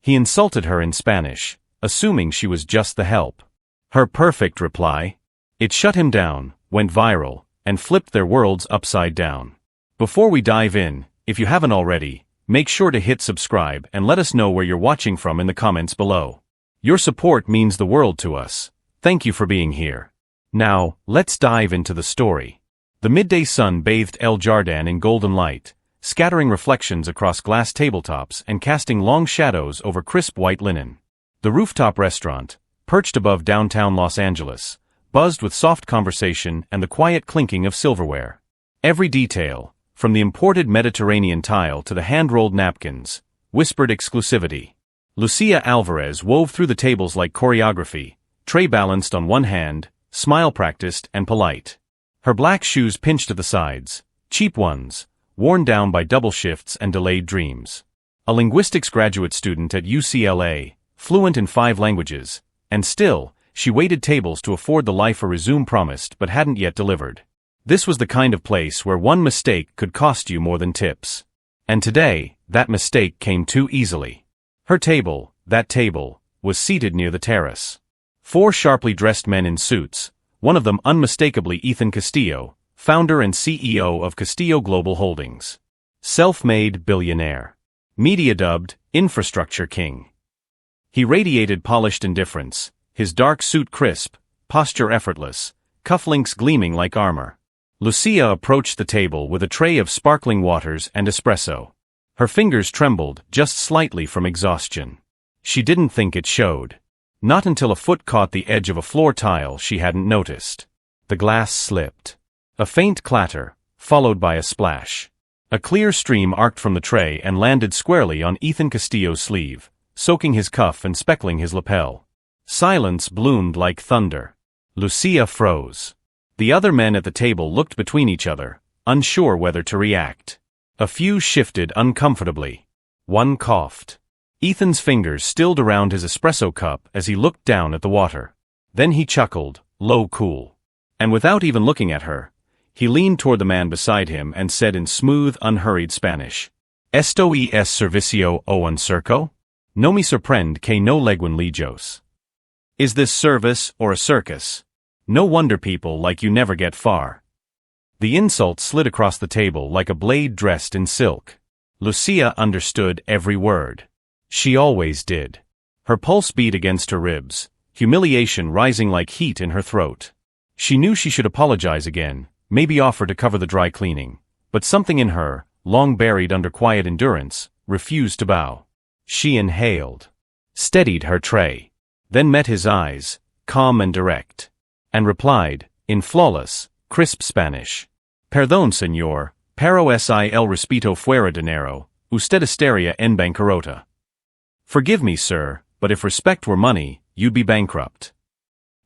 He insulted her in Spanish, assuming she was just the help. Her perfect reply? It shut him down, went viral, and flipped their worlds upside down. Before we dive in, if you haven't already, make sure to hit subscribe and let us know where you're watching from in the comments below. Your support means the world to us. Thank you for being here. Now, let's dive into the story. The midday sun bathed El Jardin in golden light, scattering reflections across glass tabletops and casting long shadows over crisp white linen. The rooftop restaurant, perched above downtown Los Angeles, buzzed with soft conversation and the quiet clinking of silverware. Every detail, from the imported Mediterranean tile to the hand-rolled napkins, whispered exclusivity. Lucia Alvarez wove through the tables like choreography, tray balanced on one hand, smile practiced and polite. Her black shoes pinched at the sides, cheap ones, worn down by double shifts and delayed dreams. A linguistics graduate student at UCLA, fluent in 5 languages, and still, she waited tables to afford the life a resume promised but hadn't yet delivered. This was the kind of place where one mistake could cost you more than tips. And today, that mistake came too easily. Her table, that table, was seated near the terrace. 4 sharply dressed men in suits, one of them unmistakably Ethan Castillo, founder and CEO of Castillo Global Holdings. Self-made billionaire. Media dubbed, infrastructure king. He radiated polished indifference, his dark suit crisp, posture effortless, cufflinks gleaming like armor. Lucia approached the table with a tray of sparkling waters and espresso. Her fingers trembled just slightly from exhaustion. She didn't think it showed. Not until a foot caught the edge of a floor tile she hadn't noticed. The glass slipped. A faint clatter, followed by a splash. A clear stream arced from the tray and landed squarely on Ethan Castillo's sleeve, soaking his cuff and speckling his lapel. Silence bloomed like thunder. Lucia froze. The other men at the table looked between each other, unsure whether to react. A few shifted uncomfortably. One coughed. Ethan's fingers stilled around his espresso cup as he looked down at the water. Then he chuckled, low cool. And without even looking at her, he leaned toward the man beside him and said in smooth, unhurried Spanish, "Esto es servicio o un circo? No me sorprende que no leguen lejos." Is this service or a circus? No wonder people like you never get far. The insult slid across the table like a blade dressed in silk. Lucia understood every word. She always did. Her pulse beat against her ribs, humiliation rising like heat in her throat. She knew she should apologize again, maybe offer to cover the dry cleaning, but something in her, long buried under quiet endurance, refused to bow. She inhaled, steadied her tray, then met his eyes, calm and direct, and replied, in flawless, crisp Spanish, "Perdón, señor, pero si el respeto fuera dinero, usted estaría en bancarrota." Forgive me, sir, but if respect were money, you'd be bankrupt.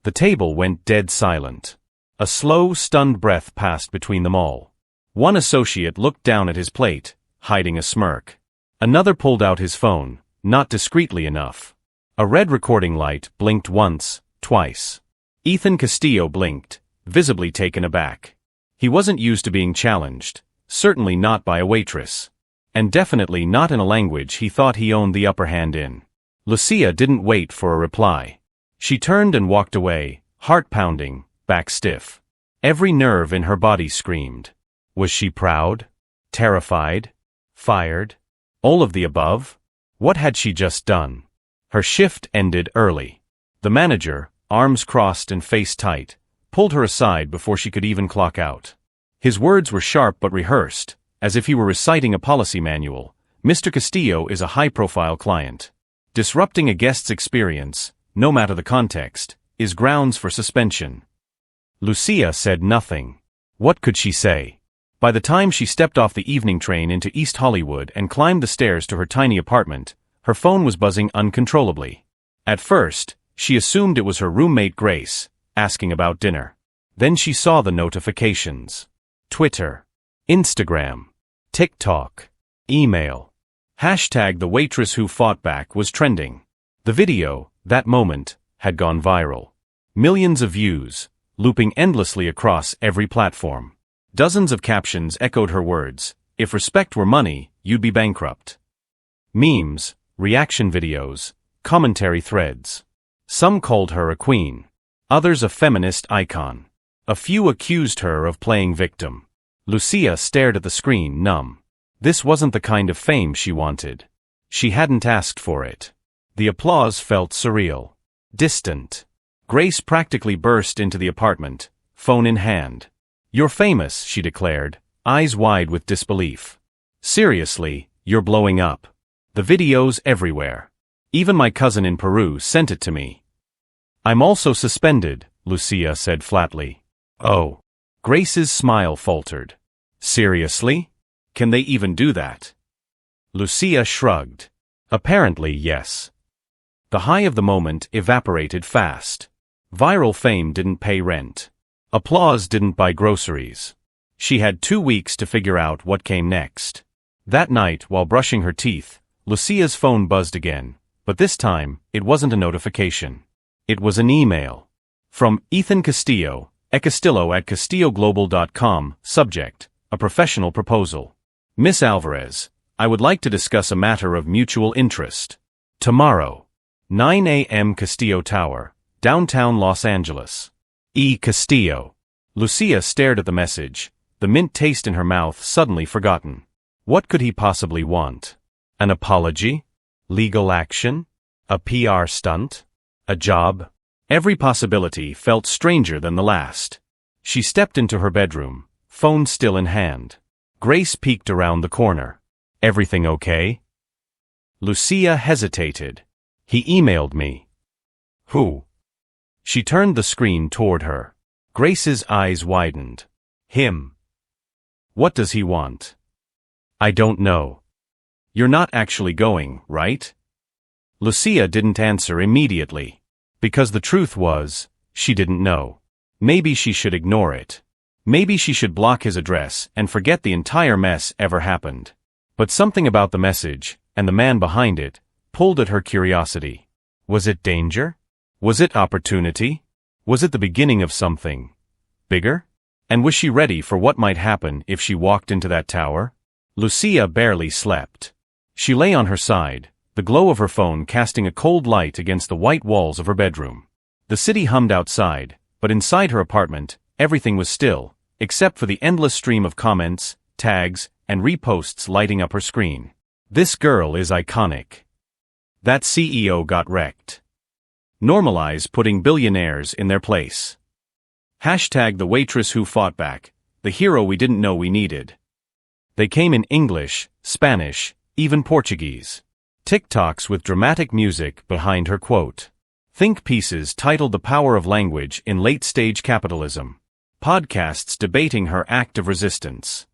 The table went dead silent. A slow, stunned breath passed between them all. One associate looked down at his plate, hiding a smirk. Another pulled out his phone, not discreetly enough. A red recording light blinked once, twice. Ethan Castillo blinked, visibly taken aback. He wasn't used to being challenged, certainly not by a waitress. And definitely not in a language he thought he owned the upper hand in. Lucia didn't wait for a reply. She turned and walked away, heart pounding, back stiff. Every nerve in her body screamed. Was she proud? Terrified? Fired? All of the above? What had she just done? Her shift ended early. The manager, arms crossed and face tight, pulled her aside before she could even clock out. His words were sharp but rehearsed, as if he were reciting a policy manual. "Mr. Castillo is a high-profile client. Disrupting a guest's experience, no matter the context, is grounds for suspension." Lucia said nothing. What could she say? By the time she stepped off the evening train into East Hollywood and climbed the stairs to her tiny apartment, her phone was buzzing uncontrollably. At first, she assumed it was her roommate Grace, asking about dinner. Then she saw the notifications. Twitter, Instagram, TikTok, email. Hashtag the waitress who fought back was trending. The video, that moment, had gone viral. Millions of views, looping endlessly across every platform. Dozens of captions echoed her words, "If respect were money, you'd be bankrupt." Memes, reaction videos, commentary threads. Some called her a queen. Others a feminist icon. A few accused her of playing victim. Lucia stared at the screen, numb. This wasn't the kind of fame she wanted. She hadn't asked for it. The applause felt surreal. Distant. Grace practically burst into the apartment, phone in hand. "You're famous," she declared, eyes wide with disbelief. "Seriously, you're blowing up. The video's everywhere. Even my cousin in Peru sent it to me." "I'm also suspended," Lucia said flatly. "Oh." Grace's smile faltered. "Seriously? Can they even do that?" Lucia shrugged. "Apparently, yes." The high of the moment evaporated fast. Viral fame didn't pay rent. Applause didn't buy groceries. She had 2 weeks to figure out what came next. That night, while brushing her teeth, Lucia's phone buzzed again, but this time, it wasn't a notification. It was an email. From Ethan Castillo, ecastillo@castilloglobal.com, subject, a professional proposal. "Miss Alvarez, I would like to discuss a matter of mutual interest. Tomorrow, 9 a.m. Castillo Tower, downtown Los Angeles. E. Castillo." Lucia stared at the message, the mint taste in her mouth suddenly forgotten. What could he possibly want? An apology? Legal action? A PR stunt? A job? Every possibility felt stranger than the last. She stepped into her bedroom, phone still in hand. Grace peeked around the corner. "Everything okay?" Lucia hesitated. "He emailed me." "Who?" She turned the screen toward her. Grace's eyes widened. "Him." "What does he want?" "I don't know." "You're not actually going, right?" Lucia didn't answer immediately. Because the truth was, she didn't know. Maybe she should ignore it. Maybe she should block his address and forget the entire mess ever happened. But something about the message, and the man behind it, pulled at her curiosity. Was it danger? Was it opportunity? Was it the beginning of something bigger? And was she ready for what might happen if she walked into that tower? Lucia barely slept. She lay on her side, the glow of her phone casting a cold light against the white walls of her bedroom. The city hummed outside, but inside her apartment, everything was still, except for the endless stream of comments, tags, and reposts lighting up her screen. "This girl is iconic." "That CEO got wrecked." "Normalize putting billionaires in their place." Hashtag the waitress who fought back, the hero we didn't know we needed. They came in English, Spanish, even Portuguese. TikToks with dramatic music behind her quote. Think pieces titled "The Power of Language in Late-Stage Capitalism." Podcasts debating her act of resistance.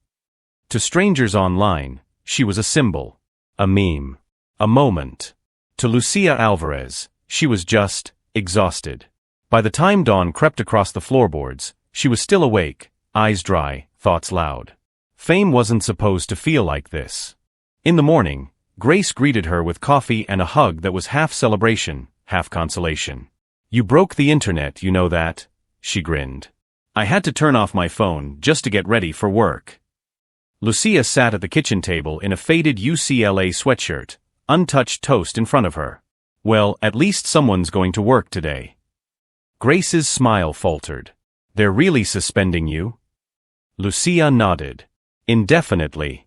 To strangers online, she was a symbol, a meme, a moment. To Lucia Alvarez, she was just exhausted. By the time dawn crept across the floorboards, she was still awake, eyes dry, thoughts loud. Fame wasn't supposed to feel like this. In the morning, Grace greeted her with coffee and a hug that was half celebration, half consolation. "You broke the internet, you know that?" she grinned. "I had to turn off my phone just to get ready for work." Lucia sat at the kitchen table in a faded UCLA sweatshirt, untouched toast in front of her. "Well, at least someone's going to work today." Grace's smile faltered. "They're really suspending you?" Lucia nodded. "Indefinitely."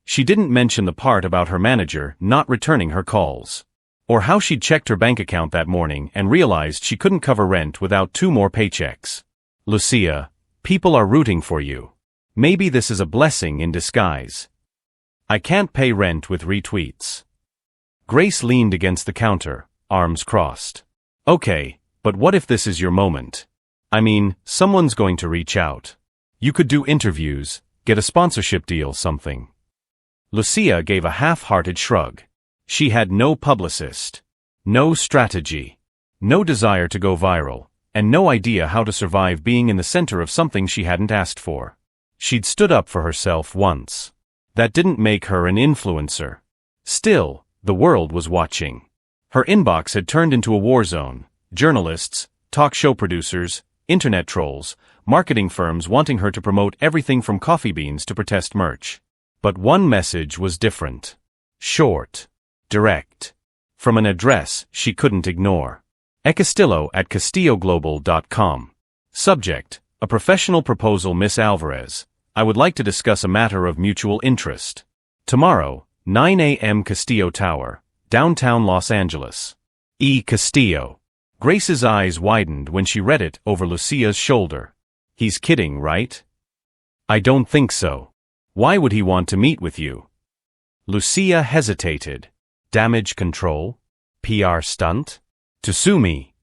She didn't mention the part about her manager not returning her calls. Or how she'd checked her bank account that morning and realized she couldn't cover rent without 2 more paychecks. "Lucia, people are rooting for you. Maybe this is a blessing in disguise." "I can't pay rent with retweets." Grace leaned against the counter, arms crossed. "Okay, but what if this is your moment? I mean, someone's going to reach out. You could do interviews, get a sponsorship deal, something." Lucia gave a half-hearted shrug. She had no publicist, no strategy, no desire to go viral, and no idea how to survive being in the center of something she hadn't asked for. She'd stood up for herself once. That didn't make her an influencer. Still, the world was watching. Her inbox had turned into a war zone. Journalists, talk show producers, internet trolls, marketing firms wanting her to promote everything from coffee beans to protest merch. But one message was different. Short. direct. From an address she couldn't ignore. Ecastillo@castilloglobal.com. Subject: A professional proposal. Miss Alvarez, I would like to discuss a matter of mutual interest. Tomorrow, 9 a.m. Castillo Tower, downtown Los Angeles. E. Castillo. Grace's eyes widened when she read it over Lucia's shoulder. He's kidding, right? I don't think so. Why would he want to meet with you? Lucia hesitated. Damage control? PR stunt? To sue me?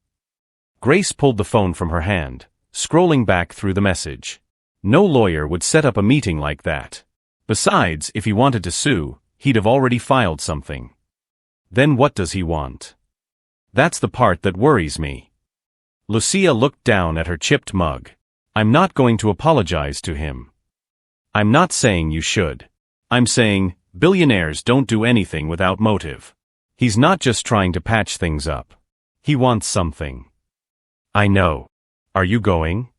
Grace pulled the phone from her hand, scrolling back through the message. No lawyer would set up a meeting like that. Besides, if he wanted to sue, he'd have already filed something. Then what does he want? That's the part that worries me. Lucia looked down at her chipped mug. I'm not going to apologize to him. I'm not saying you should. I'm saying, billionaires don't do anything without motive. He's not just trying to patch things up. He wants something. I know. Are you going?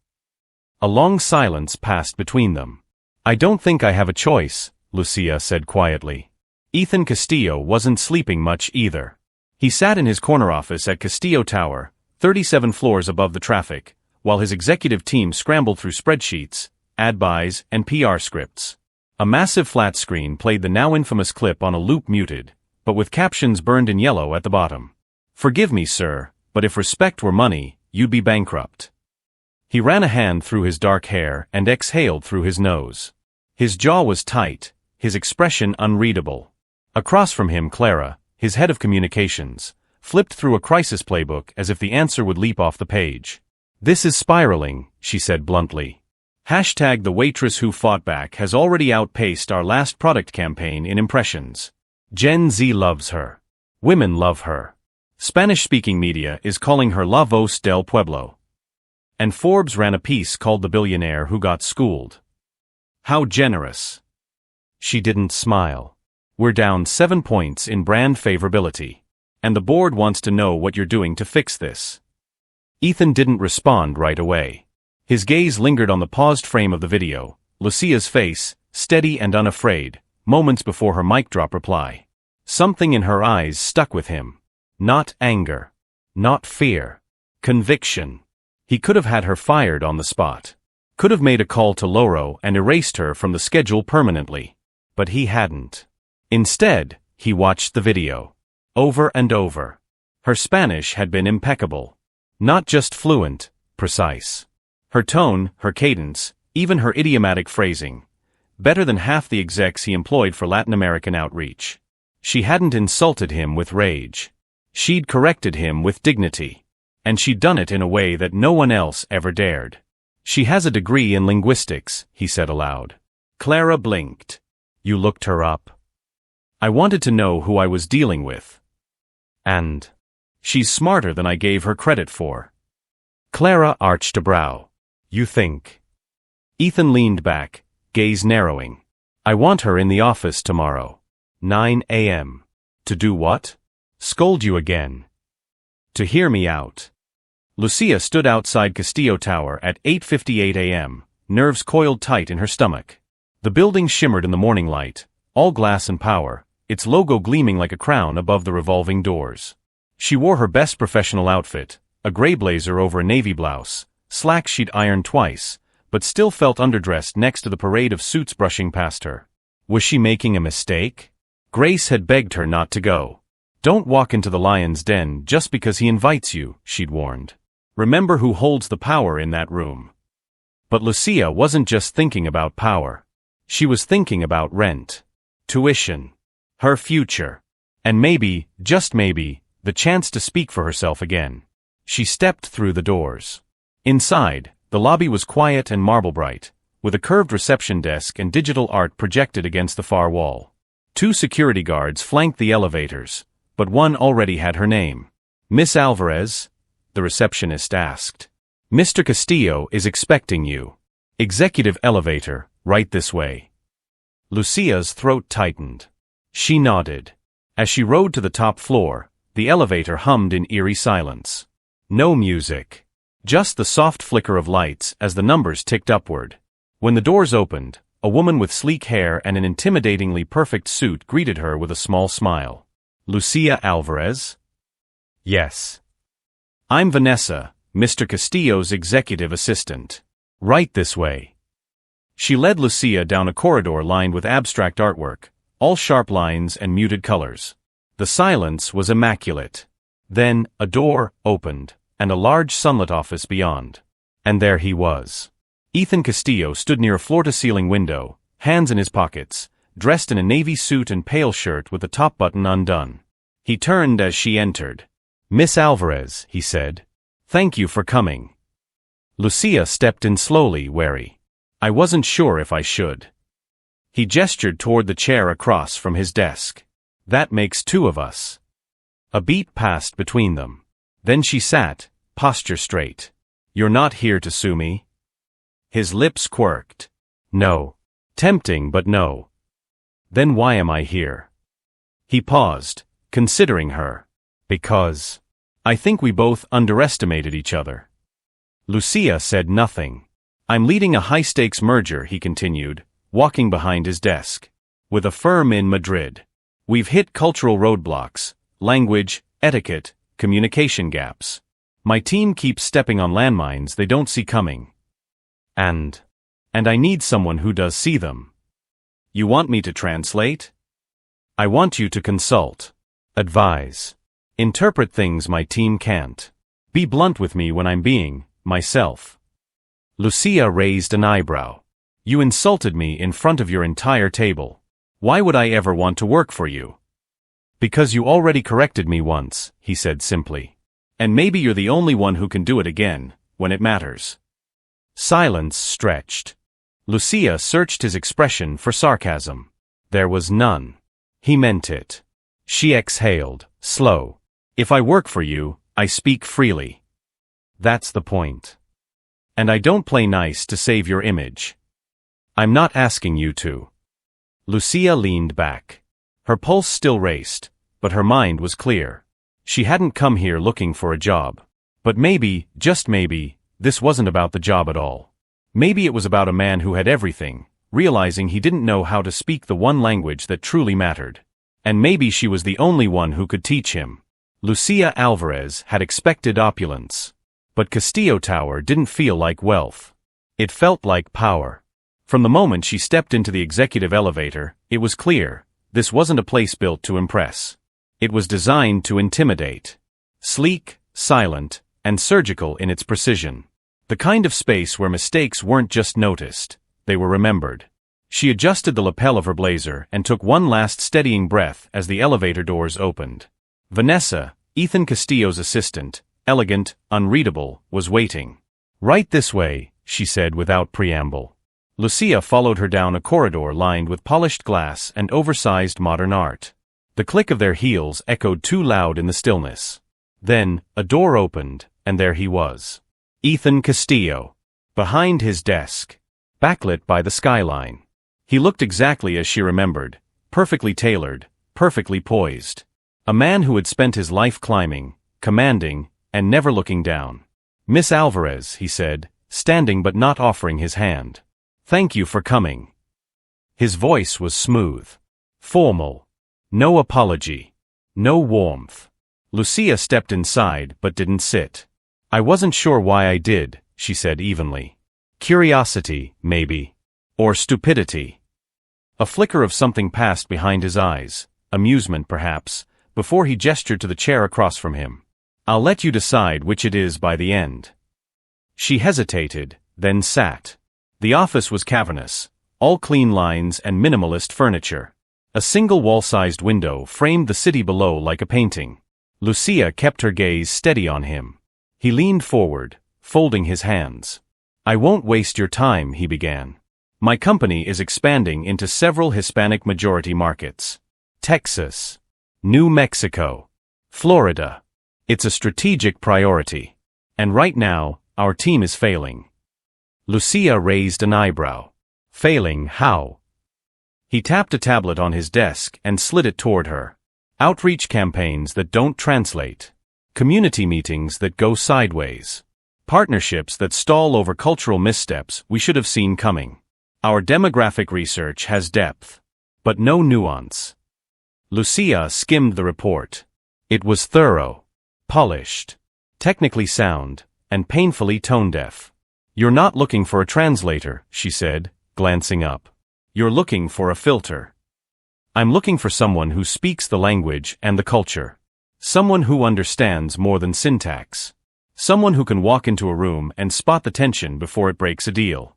A long silence passed between them. I don't think I have a choice, Lucia said quietly. Ethan Castillo wasn't sleeping much either. He sat in his corner office at Castillo Tower, 37 floors above the traffic, while his executive team scrambled through spreadsheets, ad buys, and PR scripts. A massive flat screen played the now infamous clip on a loop muted, but with captions burned in yellow at the bottom. Forgive me, sir, but if respect were money, you'd be bankrupt. He ran a hand through his dark hair and exhaled through his nose. His jaw was tight, his expression unreadable. Across from him, Clara, his head of communications, flipped through a crisis playbook as if the answer would leap off the page. This is spiraling, she said bluntly. Hashtag the waitress who fought back has already outpaced our last product campaign in impressions. Gen Z loves her. Women love her. Spanish-speaking media is calling her La Voz del Pueblo. And Forbes ran a piece called The Billionaire Who Got Schooled. How generous. She didn't smile. We're down 7 points in brand favorability. And the board wants to know what you're doing to fix this. Ethan didn't respond right away. His gaze lingered on the paused frame of the video, Lucia's face, steady and unafraid, moments before her mic drop reply. Something in her eyes stuck with him. Not anger. Not fear. Conviction. He could have had her fired on the spot. Could have made a call to Loro and erased her from the schedule permanently. But he hadn't. Instead, he watched the video. Over and over. Her Spanish had been impeccable. Not just fluent, precise. Her tone, her cadence, even her idiomatic phrasing. Better than half the execs he employed for Latin American outreach. She hadn't insulted him with rage. She'd corrected him with dignity. And she'd done it in a way that no one else ever dared. She has a degree in linguistics, he said aloud. Clara blinked. You looked her up? I wanted to know who I was dealing with. And she's smarter than I gave her credit for. Clara arched a brow. You think? Ethan leaned back, gaze narrowing. I want her in the office tomorrow. 9 a.m. To do what? Scold you again. To hear me out. Lucia stood outside Castillo Tower at 8:58 a.m., nerves coiled tight in her stomach. The building shimmered in the morning light, all glass and power, its logo gleaming like a crown above the revolving doors. She wore her best professional outfit, a gray blazer over a navy blouse, slacks she'd ironed twice, but still felt underdressed next to the parade of suits brushing past her. Was she making a mistake? Grace had begged her not to go. Don't walk into the lion's den just because he invites you, she'd warned. Remember who holds the power in that room. But Lucia wasn't just thinking about power. She was thinking about rent, tuition, her future, and maybe, just maybe, the chance to speak for herself again. She stepped through the doors. Inside, the lobby was quiet and marble bright, with a curved reception desk and digital art projected against the far wall. 2 security guards flanked the elevators, but one already had her name. Miss Alvarez? The receptionist asked. Mr. Castillo is expecting you. Executive elevator, right this way. Lucia's throat tightened. She nodded. As she rode to the top floor, the elevator hummed in eerie silence. No music. Just the soft flicker of lights as the numbers ticked upward. When the doors opened, a woman with sleek hair and an intimidatingly perfect suit greeted her with a small smile. Lucia Alvarez? Yes. I'm Vanessa, Mr. Castillo's executive assistant. Right this way. She led Lucia down a corridor lined with abstract artwork, all sharp lines and muted colors. The silence was immaculate. Then, a door opened, and a large sunlit office beyond. And there he was. Ethan Castillo stood near a floor-to-ceiling window, hands in his pockets, dressed in a navy suit and pale shirt with the top button undone. He turned as she entered. "Miss Alvarez," he said. "Thank you for coming." Lucia stepped in slowly, wary. "I wasn't sure if I should." He gestured toward the chair across from his desk. "That makes two of us." A beat passed between them. Then she sat, posture straight. "You're not here to sue me?" His lips quirked. "No." Tempting, but no. "Then why am I here?" He paused, considering her. "Because I think we both underestimated each other." Lucia said nothing. "I'm leading a high-stakes merger," he continued, walking behind his desk, "with a firm in Madrid. We've hit cultural roadblocks, language, etiquette, communication gaps. My team keeps stepping on landmines they don't see coming. And I need someone who does see them. You want me to translate? I want you to consult, advise, interpret things my team can't. Be blunt with me when I'm being myself." Lucia raised an eyebrow. "You insulted me in front of your entire table. Why would I ever want to work for you?" "Because you already corrected me once," he said simply. "And maybe you're the only one who can do it again, when it matters." Silence stretched. Lucia searched his expression for sarcasm. There was none. He meant it. She exhaled, slow. "If I work for you, I speak freely. That's the point. And I don't play nice to save your image. I'm not asking you to." Lucia leaned back. Her pulse still raced, but her mind was clear. She hadn't come here looking for a job. But maybe, just maybe, this wasn't about the job at all. Maybe it was about a man who had everything, realizing he didn't know how to speak the one language that truly mattered. And maybe she was the only one who could teach him. Lucia Alvarez had expected opulence. But Castillo Tower didn't feel like wealth. It felt like power. From the moment she stepped into the executive elevator, it was clear, this wasn't a place built to impress. It was designed to intimidate. Sleek, silent, and surgical in its precision. The kind of space where mistakes weren't just noticed, they were remembered. She adjusted the lapel of her blazer and took one last steadying breath as the elevator doors opened. Vanessa, Ethan Castillo's assistant, elegant, unreadable, was waiting. "Right this way," she said without preamble. Lucia followed her down a corridor lined with polished glass and oversized modern art. The click of their heels echoed too loud in the stillness. Then, a door opened, and there he was. Ethan Castillo. Behind his desk. Backlit by the skyline. He looked exactly as she remembered, perfectly tailored, perfectly poised. A man who had spent his life climbing, commanding, and never looking down. "Miss Alvarez," he said, standing but not offering his hand. "Thank you for coming." His voice was smooth. Formal. No apology. No warmth. Lucia stepped inside but didn't sit. "I wasn't sure why I did," she said evenly. "Curiosity, maybe. Or stupidity." A flicker of something passed behind his eyes, amusement perhaps, before he gestured to the chair across from him. "I'll let you decide which it is by the end." She hesitated, then sat. The office was cavernous, all clean lines and minimalist furniture. A single wall-sized window framed the city below like a painting. Lucia kept her gaze steady on him. He leaned forward, folding his hands. "I won't waste your time," he began. "My company is expanding into several Hispanic-majority markets. Texas, New Mexico, Florida. It's a strategic priority. And right now, our team is failing." Lucia raised an eyebrow. "Failing how?" He tapped a tablet on his desk and slid it toward her. "Outreach campaigns that don't translate. Community meetings that go sideways. Partnerships that stall over cultural missteps we should have seen coming. Our demographic research has depth, but no nuance." Lucia skimmed the report. It was thorough, polished, technically sound, and painfully tone-deaf. "You're not looking for a translator," she said, glancing up. "You're looking for a filter. I'm looking for someone who speaks the language and the culture. Someone who understands more than syntax. Someone who can walk into a room and spot the tension before it breaks a deal."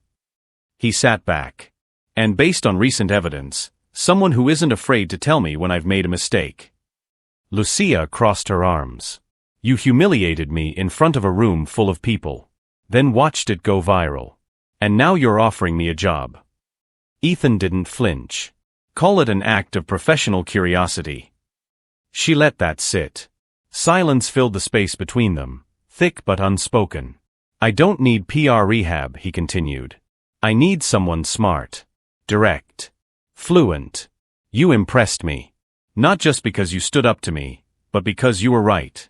He sat back. "And based on recent evidence, someone who isn't afraid to tell me when I've made a mistake." Lucia crossed her arms. "You humiliated me in front of a room full of people, then watched it go viral. And now you're offering me a job." Ethan didn't flinch. "Call it an act of professional curiosity." She let that sit. Silence filled the space between them, thick but unspoken. "I don't need PR rehab," he continued. "I need someone smart, direct, fluent. You impressed me. Not just because you stood up to me, but because you were right."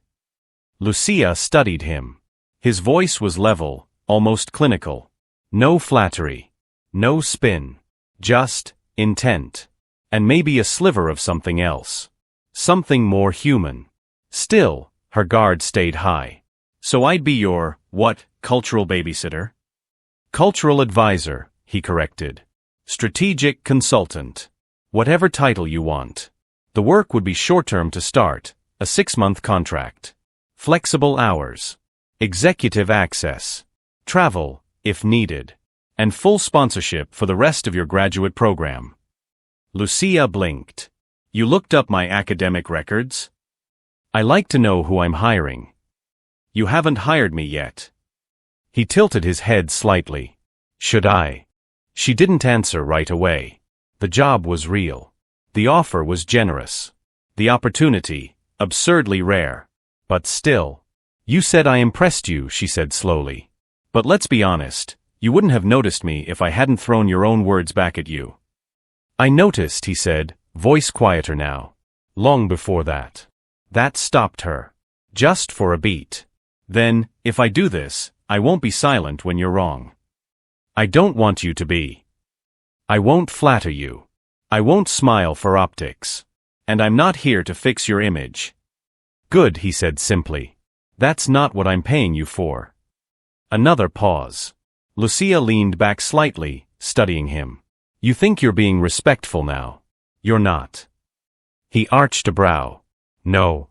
Lucia studied him. His voice was level, almost clinical. No flattery. No spin. Just intent. And maybe a sliver of something else. Something more human. Still, her guard stayed high. "So I'd be your, what, cultural babysitter?" "Cultural advisor," he corrected. "Strategic consultant. Whatever title you want. The work would be short-term to start, a 6-month contract. Flexible hours. Executive access. Travel, if needed. And full sponsorship for the rest of your graduate program." Lucia blinked. "You looked up my academic records?" "I like to know who I'm hiring." "You haven't hired me yet." He tilted his head slightly. "Should I?" She didn't answer right away. The job was real. The offer was generous. The opportunity, absurdly rare. But still. "You said I impressed you," she said slowly. "But let's be honest, you wouldn't have noticed me if I hadn't thrown your own words back at you." "I noticed," he said, voice quieter now. "Long before that." That stopped her. Just for a beat. "Then, if I do this, I won't be silent when you're wrong. I don't want you to be. I won't flatter you. I won't smile for optics. And I'm not here to fix your image." "Good," he said simply. "That's not what I'm paying you for." Another pause. Lucia leaned back slightly, studying him. "You think you're being respectful now. You're not." He arched a brow. "No.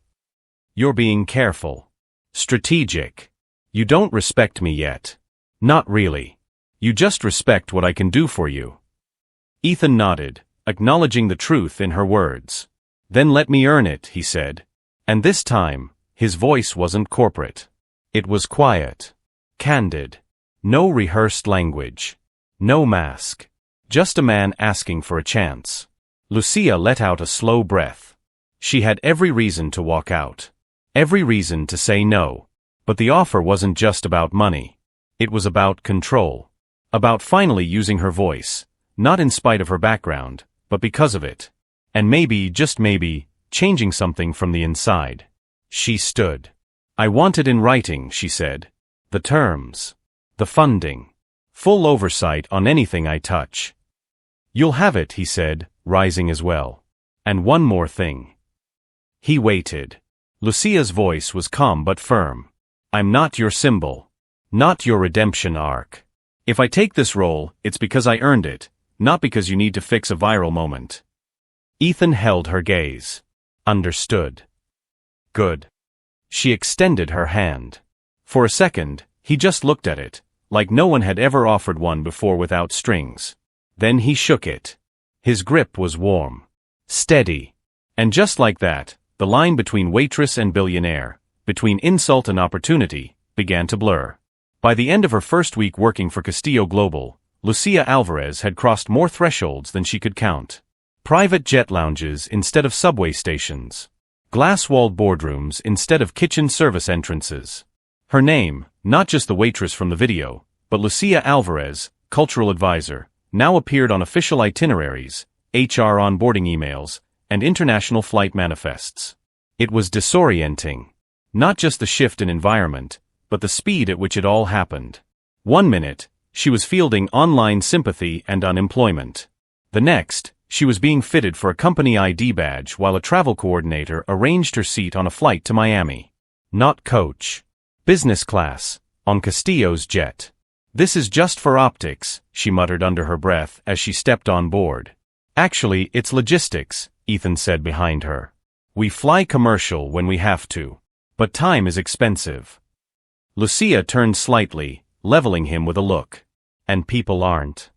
You're being careful. Strategic. You don't respect me yet. Not really. You just respect what I can do for you." Ethan nodded, acknowledging the truth in her words. "Then let me earn it," he said. And this time, his voice wasn't corporate. It was quiet. Candid. No rehearsed language. No mask. Just a man asking for a chance. Lucia let out a slow breath. She had every reason to walk out. Every reason to say no. But the offer wasn't just about money. It was about control. About finally using her voice, not in spite of her background, but because of it. And maybe, just maybe, changing something from the inside. She stood. "I want it in writing," she said. "The terms. The funding. Full oversight on anything I touch." "You'll have it," he said, rising as well. "And one more thing." He waited. Lucia's voice was calm but firm. "I'm not your symbol. Not your redemption arc. If I take this role, it's because I earned it, not because you need to fix a viral moment." Ethan held her gaze. "Understood." "Good." She extended her hand. For a second, he just looked at it, like no one had ever offered one before without strings. Then he shook it. His grip was warm. Steady. And just like that, the line between Waitress and Billionaire, between insult and opportunity, began to blur. By the end of her first week working for Castillo Global, Lucia Alvarez had crossed more thresholds than she could count. Private jet lounges instead of subway stations. Glass-walled boardrooms instead of kitchen service entrances. Her name, not just the waitress from the video, but Lucia Alvarez, cultural advisor, now appeared on official itineraries, HR onboarding emails, and international flight manifests. It was disorienting. Not just the shift in environment, but the speed at which it all happened. One minute, she was fielding online sympathy and unemployment. The next, She was being fitted for a company ID badge while a travel coordinator arranged her seat on a flight to Miami. Not coach. Business class, on Castillo's jet. "This is just for optics," she muttered under her breath as she stepped on board. "Actually, it's logistics," Ethan said behind her. "We fly commercial when we have to. But time is expensive." Lucia turned slightly, leveling him with a look. "And people aren't."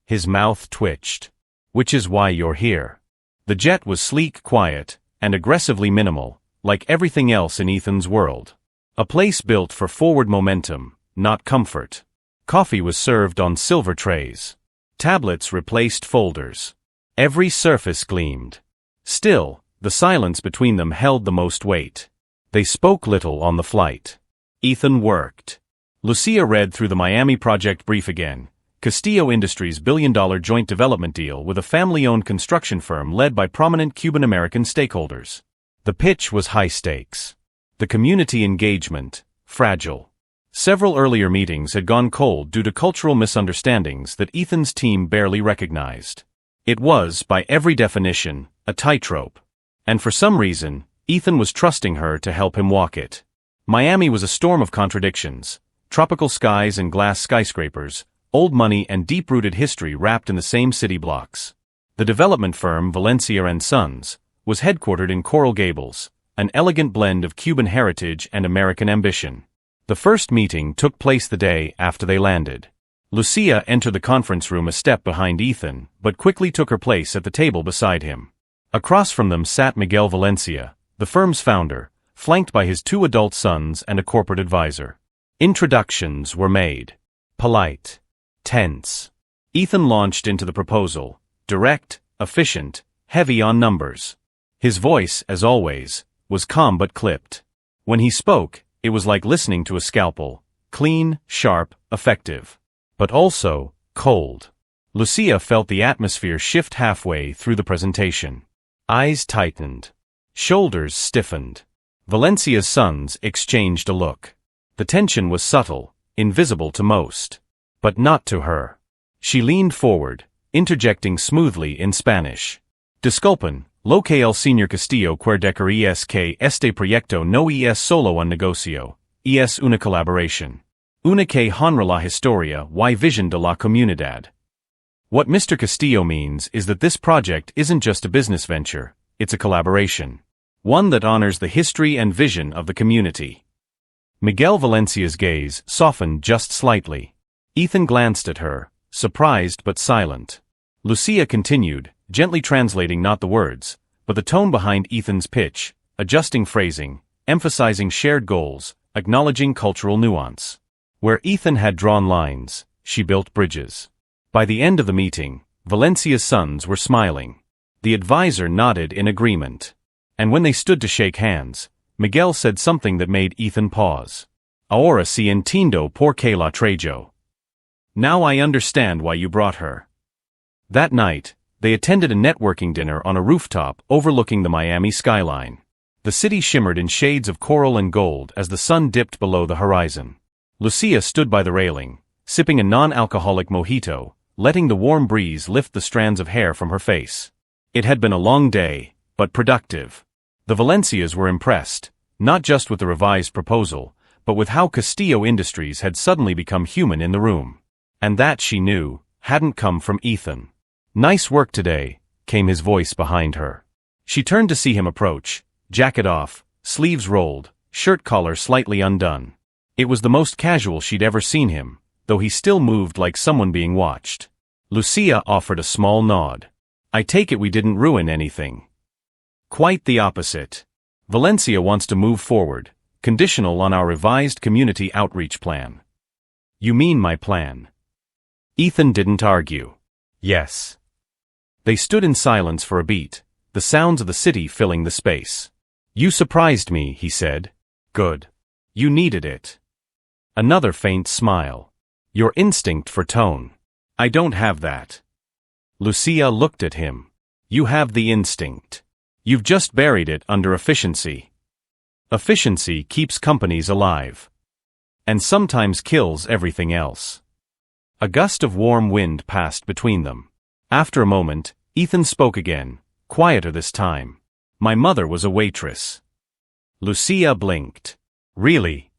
His mouth twitched. "Which is why you're here." The jet was sleek, quiet, and aggressively minimal, like everything else in Ethan's world. A place built for forward momentum, not comfort. Coffee was served on silver trays. Tablets replaced folders. Every surface gleamed. Still, the silence between them held the most weight. They spoke little on the flight. Ethan worked. Lucia read through the Miami project brief again. Castillo Industries' billion-dollar joint development deal with a family-owned construction firm led by prominent Cuban-American stakeholders. The pitch was high stakes. The community engagement, fragile. Several earlier meetings had gone cold due to cultural misunderstandings that Ethan's team barely recognized. It was, by every definition, a tightrope. And for some reason, Ethan was trusting her to help him walk it. Miami was a storm of contradictions. Tropical skies and glass skyscrapers, old money and deep-rooted history wrapped in the same city blocks. The development firm Valencia and Sons was headquartered in Coral Gables, an elegant blend of Cuban heritage and American ambition. The first meeting took place the day after they landed. Lucia entered the conference room a step behind Ethan, but quickly took her place at the table beside him. Across from them sat Miguel Valencia, the firm's founder, flanked by his 2 adult sons and a corporate advisor. Introductions were made. Polite. Tense. Ethan launched into the proposal, direct, efficient, heavy on numbers. His voice, as always, was calm but clipped. When he spoke, it was like listening to a scalpel, clean, sharp, effective. But also, cold. Lucia felt the atmosphere shift halfway through the presentation. Eyes tightened. Shoulders stiffened. Valencia's sons exchanged a look. The tension was subtle, invisible to most. But not to her. She leaned forward, interjecting smoothly in Spanish. Disculpen, lo que el señor Castillo quiere decir es que este proyecto no es solo un negocio, es una colaboración. Una que honra la historia y vision de la comunidad. What Mr. Castillo means is that this project isn't just a business venture, it's a collaboration. One that honors the history and vision of the community. Miguel Valencia's gaze softened just slightly. Ethan glanced at her, surprised but silent. Lucia continued, gently translating not the words, but the tone behind Ethan's pitch, adjusting phrasing, emphasizing shared goals, acknowledging cultural nuance. Where Ethan had drawn lines, she built bridges. By the end of the meeting, Valencia's sons were smiling. The advisor nodded in agreement. And when they stood to shake hands, Miguel said something that made Ethan pause. Ahora sí entiendo por qué la trajo. Now I understand why you brought her. That night, they attended a networking dinner on a rooftop overlooking the Miami skyline. The city shimmered in shades of coral and gold as the sun dipped below the horizon. Lucia stood by the railing, sipping a non-alcoholic mojito, letting the warm breeze lift the strands of hair from her face. It had been a long day, but productive. The Valencias were impressed, not just with the revised proposal, but with how Castillo Industries had suddenly become human in the room. And that, she knew, hadn't come from Ethan. "Nice work today," came his voice behind her. She turned to see him approach, jacket off, sleeves rolled, shirt collar slightly undone. It was the most casual she'd ever seen him, though he still moved like someone being watched. Lucia offered a small nod. "I take it we didn't ruin anything." "Quite the opposite. Valencia wants to move forward, conditional on our revised community outreach plan." "You mean my plan?" Ethan didn't argue. "Yes." They stood in silence for a beat, the sounds of the city filling the space. "You surprised me," he said. "Good. You needed it." Another faint smile. "Your instinct for tone. I don't have that." Lucia looked at him. "You have the instinct. You've just buried it under efficiency. Efficiency keeps companies alive. And sometimes kills everything else." A gust of warm wind passed between them. After a moment, Ethan spoke again, quieter this time. My mother was a waitress. Lucia blinked. Really?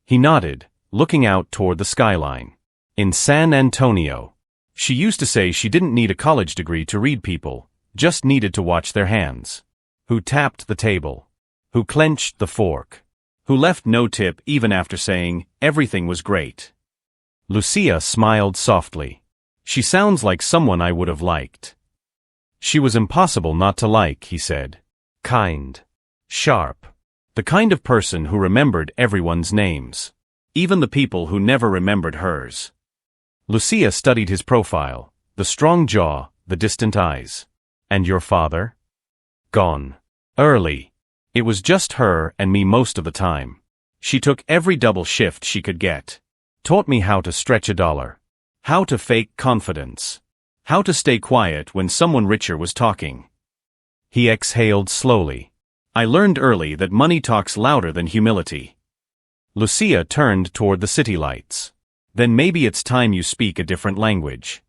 He nodded, looking out toward the skyline. In San Antonio. She used to say she didn't need a college degree to read people, just needed to watch their hands. Who tapped the table? Who clenched the fork? Who left no tip even after saying everything was great? Lucia smiled softly. She sounds like someone I would have liked. She was impossible not to like, he said. Kind. Sharp. The kind of person who remembered everyone's names. Even the people who never remembered hers. Lucia studied his profile, the strong jaw, the distant eyes. And your father? Gone. Early. It was just her and me most of the time. She took every double shift she could get. Taught me how to stretch a dollar. How to fake confidence. How to stay quiet when someone richer was talking. He exhaled slowly. I learned early that money talks louder than humility. Lucia turned toward the city lights. Then maybe it's time you speak a different language.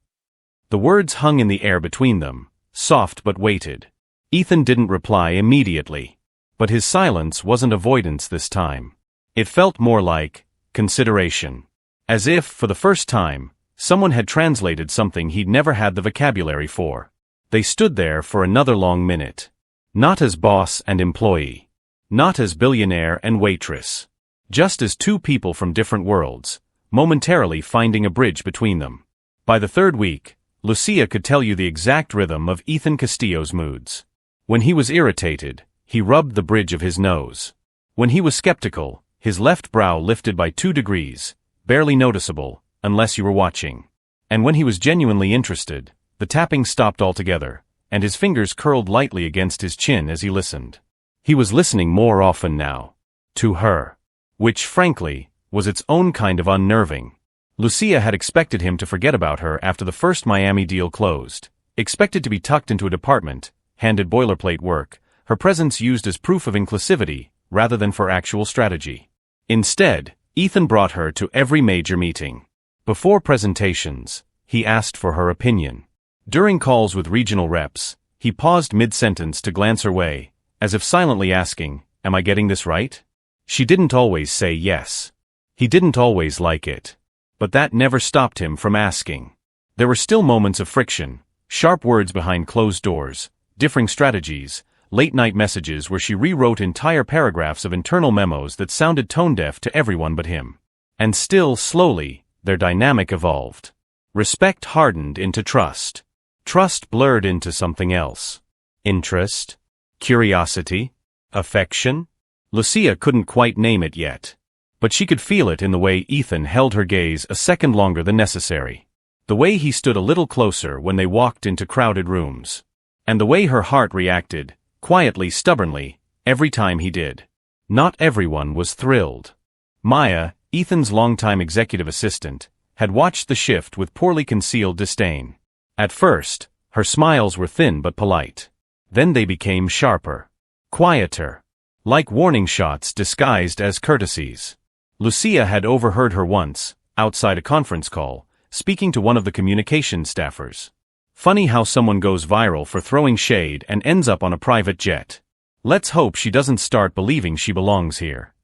The words hung in the air between them, soft but weighted. Ethan didn't reply immediately. But his silence wasn't avoidance this time. It felt more like consideration. As if, for the first time, someone had translated something he'd never had the vocabulary for. They stood there for another long minute. Not as boss and employee. Not as billionaire and waitress. Just as two people from different worlds, momentarily finding a bridge between them. By the third week, Lucia could tell you the exact rhythm of Ethan Castillo's moods. When he was irritated, he rubbed the bridge of his nose. When he was skeptical, his left brow lifted by 2 degrees, barely noticeable, unless you were watching. And when he was genuinely interested, the tapping stopped altogether, and his fingers curled lightly against his chin as he listened. He was listening more often now. To her. Which, frankly, was its own kind of unnerving. Lucia had expected him to forget about her after the first Miami deal closed, expected to be tucked into a department, handed boilerplate work, her presence used as proof of inclusivity, rather than for actual strategy. Instead, Ethan brought her to every major meeting. Before presentations, he asked for her opinion. During calls with regional reps, he paused mid-sentence to glance her way, as if silently asking, "Am I getting this right?" She didn't always say yes. He didn't always like it. But that never stopped him from asking. There were still moments of friction, sharp words behind closed doors, differing strategies, late-night messages where she rewrote entire paragraphs of internal memos that sounded tone-deaf to everyone but him. And still, slowly, their dynamic evolved. Respect hardened into trust. Trust blurred into something else. Interest? Curiosity? Affection? Lucia couldn't quite name it yet. But she could feel it in the way Ethan held her gaze a second longer than necessary. The way he stood a little closer when they walked into crowded rooms. And the way her heart reacted, quietly, stubbornly, every time he did. Not everyone was thrilled. Maya, Ethan's longtime executive assistant, had watched the shift with poorly concealed disdain. At first, her smiles were thin but polite. Then they became sharper. Quieter. Like warning shots disguised as courtesies. Lucia had overheard her once, outside a conference call, speaking to one of the communications staffers. Funny how someone goes viral for throwing shade and ends up on a private jet. Let's hope she doesn't start believing she belongs here.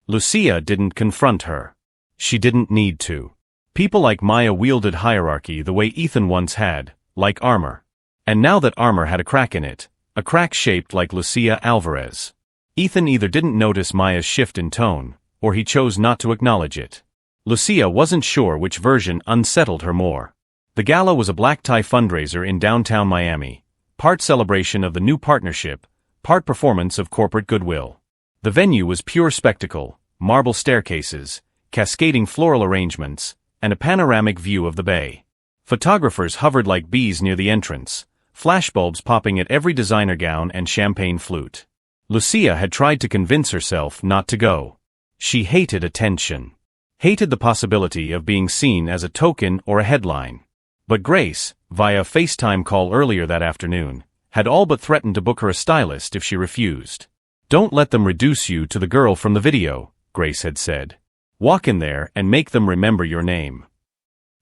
Lucia didn't confront her. She didn't need to. People like Maya wielded hierarchy the way Ethan once had, like armor. And now that armor had a crack in it, a crack shaped like Lucia Alvarez. Ethan either didn't notice Maya's shift in tone, or he chose not to acknowledge it. Lucia wasn't sure which version unsettled her more. The gala was a black tie fundraiser in downtown Miami, part celebration of the new partnership, part performance of corporate goodwill. The venue was pure spectacle, marble staircases, cascading floral arrangements, and a panoramic view of the bay. Photographers hovered like bees near the entrance, flashbulbs popping at every designer gown and champagne flute. Lucia had tried to convince herself not to go. She hated attention. Hated the possibility of being seen as a token or a headline. But Grace, via FaceTime call earlier that afternoon, had all but threatened to book her a stylist if she refused. "Don't let them reduce you to the girl from the video," Grace had said. "Walk in there and make them remember your name."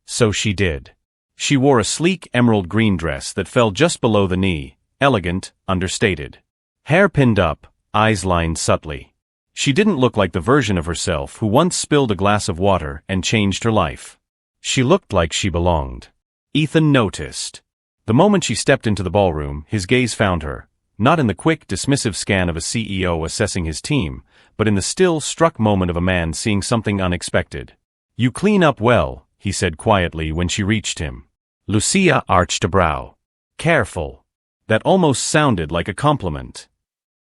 So she did. She wore a sleek emerald green dress that fell just below the knee, elegant, understated. Hair pinned up, eyes lined subtly. She didn't look like the version of herself who once spilled a glass of water and changed her life. She looked like she belonged. Ethan noticed. The moment she stepped into the ballroom, his gaze found her, not in the quick, dismissive scan of a CEO assessing his team, but in the still, struck moment of a man seeing something unexpected. "You clean up well," he said quietly when she reached him. Lucia arched a brow. "Careful." That almost sounded like a compliment.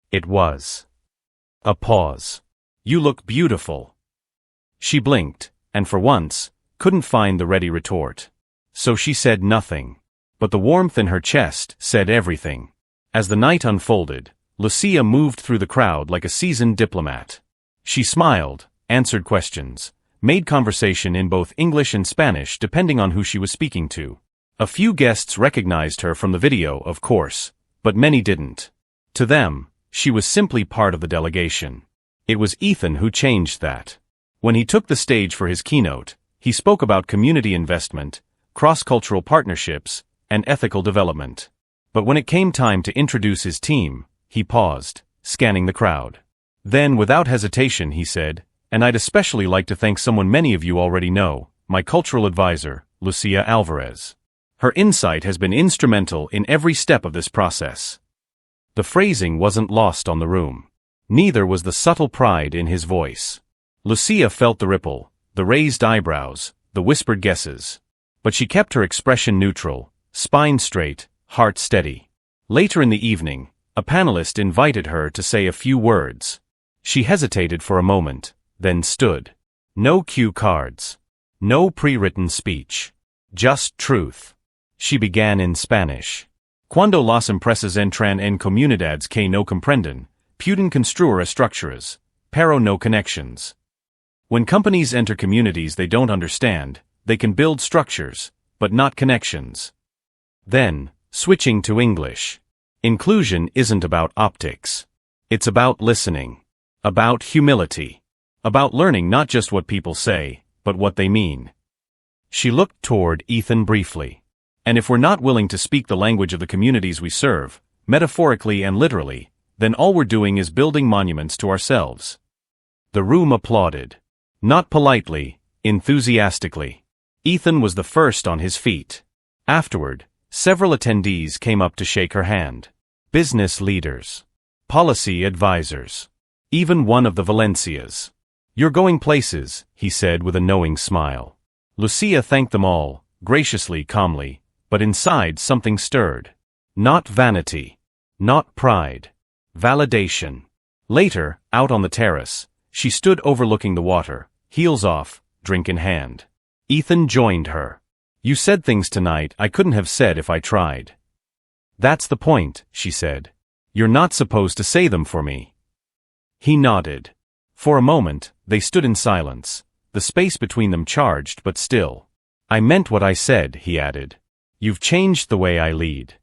It was. A pause. "You look beautiful." She blinked, and for once, couldn't find the ready retort. So she said nothing. But the warmth in her chest said everything. As the night unfolded, Lucia moved through the crowd like a seasoned diplomat. She smiled, answered questions, made conversation in both English and Spanish depending on who she was speaking to. A few guests recognized her from the video, of course, but many didn't. To them, she was simply part of the delegation. It was Ethan who changed that. When he took the stage for his keynote, he spoke about community investment, cross-cultural partnerships, and ethical development. But when it came time to introduce his team, he paused, scanning the crowd. Then, without hesitation, he said, "And I'd especially like to thank someone many of you already know, my cultural advisor, Lucia Alvarez. Her insight has been instrumental in every step of this process." The phrasing wasn't lost on the room. Neither was the subtle pride in his voice. Lucia felt the ripple, the raised eyebrows, the whispered guesses. But she kept her expression neutral, spine straight, heart steady. Later in the evening, a panelist invited her to say a few words. She hesitated for a moment, then stood. No cue cards. No pre-written speech. Just truth. She began in Spanish. "Cuando las empresas entran en comunidades que no comprenden, pueden construir estructuras, pero no conexiones." When companies enter communities they don't understand, they can build structures, but not connections. Then, switching to English. Inclusion isn't about optics. It's about listening. About humility. About learning not just what people say, but what they mean. She looked toward Ethan briefly. "And if we're not willing to speak the language of the communities we serve, metaphorically and literally, then all we're doing is building monuments to ourselves." The room applauded. Not politely, enthusiastically. Ethan was the first on his feet. Afterward, several attendees came up to shake her hand. Business leaders. Policy advisors. Even one of the Valencias. "You're going places," he said with a knowing smile. Lucia thanked them all, graciously, calmly, but inside something stirred. Not vanity. Not pride. Validation. Later, out on the terrace, she stood overlooking the water, heels off, drink in hand. Ethan joined her. "You said things tonight I couldn't have said if I tried." "That's the point," she said. "You're not supposed to say them for me." He nodded. For a moment, they stood in silence, the space between them charged but still. "I meant what I said," he added. "You've changed the way I lead."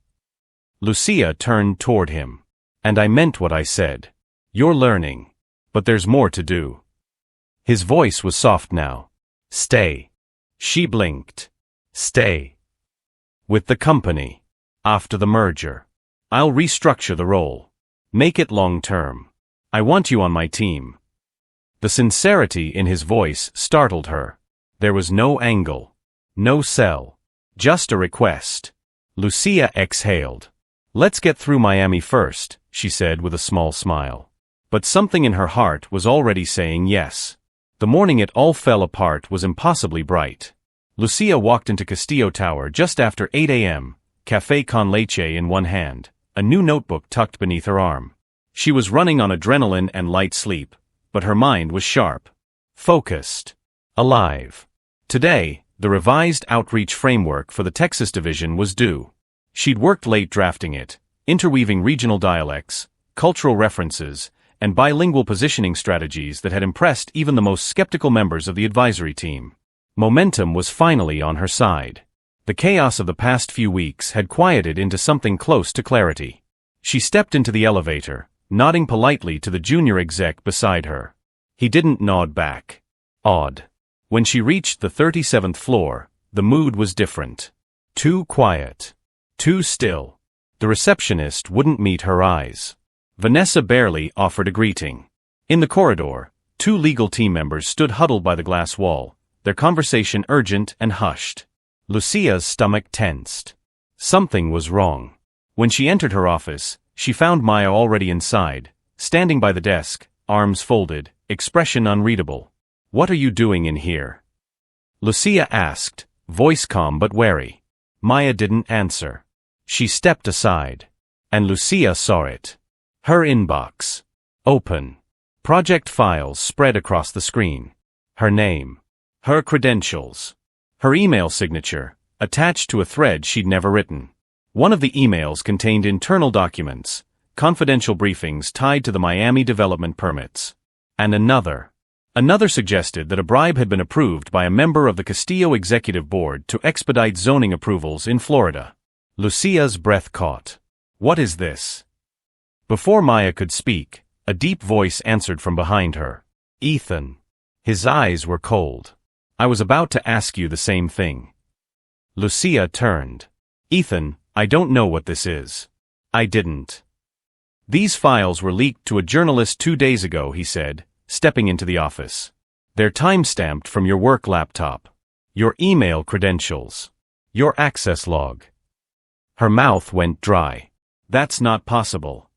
Lucia turned toward him. "And I meant what I said. You're learning. But there's more to do." His voice was soft now. "Stay." She blinked. "Stay." "With the company. After the merger. I'll restructure the role. Make it long-term. I want you on my team." The sincerity in his voice startled her. There was no angle. No sell. Just a request. Lucia exhaled. "Let's get through Miami first," she said with a small smile. But something in her heart was already saying yes. The morning it all fell apart was impossibly bright. Lucia walked into Castillo Tower just after 8 a.m., café con leche in one hand, a new notebook tucked beneath her arm. She was running on adrenaline and light sleep, but her mind was sharp. Focused. Alive. Today, the revised outreach framework for the Texas division was due. She'd worked late drafting it, interweaving regional dialects, cultural references, and bilingual positioning strategies that had impressed even the most skeptical members of the advisory team. Momentum was finally on her side. The chaos of the past few weeks had quieted into something close to clarity. She stepped into the elevator, nodding politely to the junior exec beside her. He didn't nod back. Odd. When she reached the 37th floor, the mood was different. Too quiet. Too still. The receptionist wouldn't meet her eyes. Vanessa barely offered a greeting. In the corridor, two legal team members stood huddled by the glass wall, their conversation urgent and hushed. Lucia's stomach tensed. Something was wrong. When she entered her office, she found Maya already inside, standing by the desk, arms folded, expression unreadable. "What are you doing in here?" Lucia asked, voice calm but wary. Maya didn't answer. She stepped aside. And Lucia saw it. Her inbox. Open. Project files spread across the screen. Her name. Her credentials. Her email signature, attached to a thread she'd never written. One of the emails contained internal documents, confidential briefings tied to the Miami development permits. And another suggested that a bribe had been approved by a member of the Castillo Executive Board to expedite zoning approvals in Florida. Lucia's breath caught. What is this? Before Maya could speak, a deep voice answered from behind her. Ethan. His eyes were cold. I was about to ask you the same thing. Lucia turned. Ethan, I don't know what this is. I didn't. These files were leaked to a journalist 2 days ago, he said, stepping into the office. They're time-stamped from your work laptop. Your email credentials. Your access log. Her mouth went dry. That's not possible.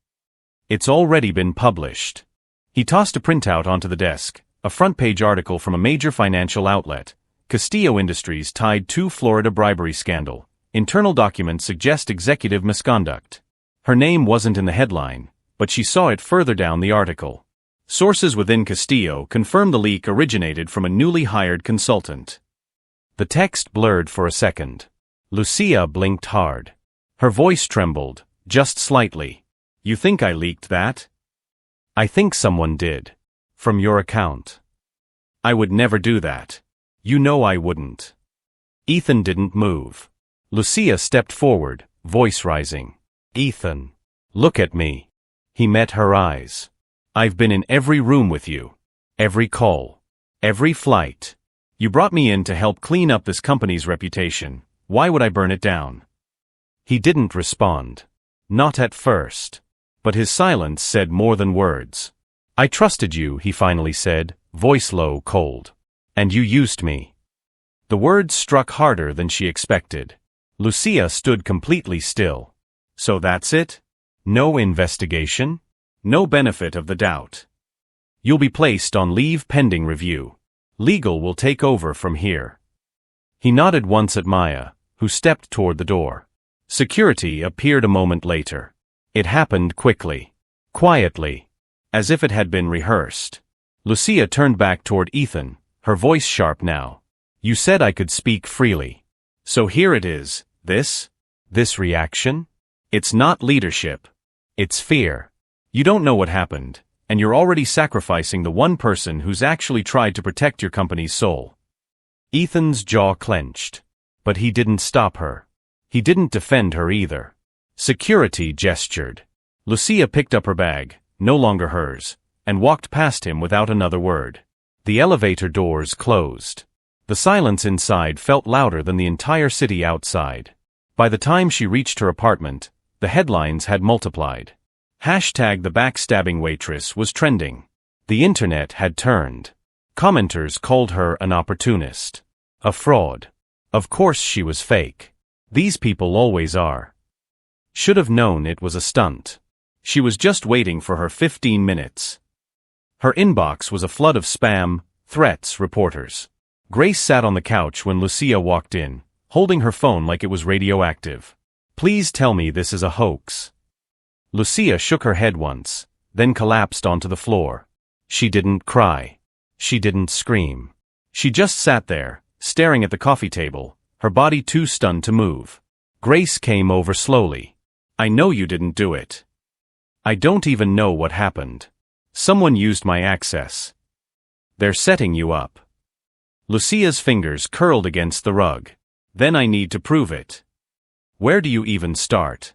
It's already been published. He tossed a printout onto the desk, a front-page article from a major financial outlet. Castillo Industries tied to Florida bribery scandal. Internal documents suggest executive misconduct. Her name wasn't in the headline, but she saw it further down the article. Sources within Castillo confirmed the leak originated from a newly hired consultant. The text blurred for a second. Lucia blinked hard. Her voice trembled, just slightly. You think I leaked that? I think someone did. From your account. I would never do that. You know I wouldn't. Ethan didn't move. Lucia stepped forward, voice rising. Ethan. Look at me. He met her eyes. I've been in every room with you. Every call. Every flight. You brought me in to help clean up this company's reputation. Why would I burn it down? He didn't respond. Not at first. But his silence said more than words. I trusted you, he finally said, voice low, cold. And you used me. The words struck harder than she expected. Lucia stood completely still. So that's it? No investigation? No benefit of the doubt. You'll be placed on leave pending review. Legal will take over from here. He nodded once at Maya, who stepped toward the door. Security appeared a moment later. It happened quickly. Quietly. As if it had been rehearsed. Lucia turned back toward Ethan, her voice sharp now. You said I could speak freely. So here it is, this reaction? It's not leadership. It's fear. You don't know what happened, and you're already sacrificing the one person who's actually tried to protect your company's soul. Ethan's jaw clenched. But he didn't stop her. He didn't defend her either. Security gestured. Lucia picked up her bag, no longer hers, and walked past him without another word. The elevator doors closed. The silence inside felt louder than the entire city outside. By the time she reached her apartment, the headlines had multiplied. Hashtag the backstabbing waitress was trending. The internet had turned. Commenters called her an opportunist. A fraud. Of course she was fake. These people always are. Should have known it was a stunt. She was just waiting for her 15 minutes. Her inbox was a flood of spam, threats, reporters. Grace sat on the couch when Lucia walked in, holding her phone like it was radioactive. Please tell me this is a hoax. Lucia shook her head once, then collapsed onto the floor. She didn't cry. She didn't scream. She just sat there, staring at the coffee table, her body too stunned to move. Grace came over slowly. I know you didn't do it. I don't even know what happened. Someone used my access. They're setting you up. Lucia's fingers curled against the rug. Then I need to prove it. Where do you even start?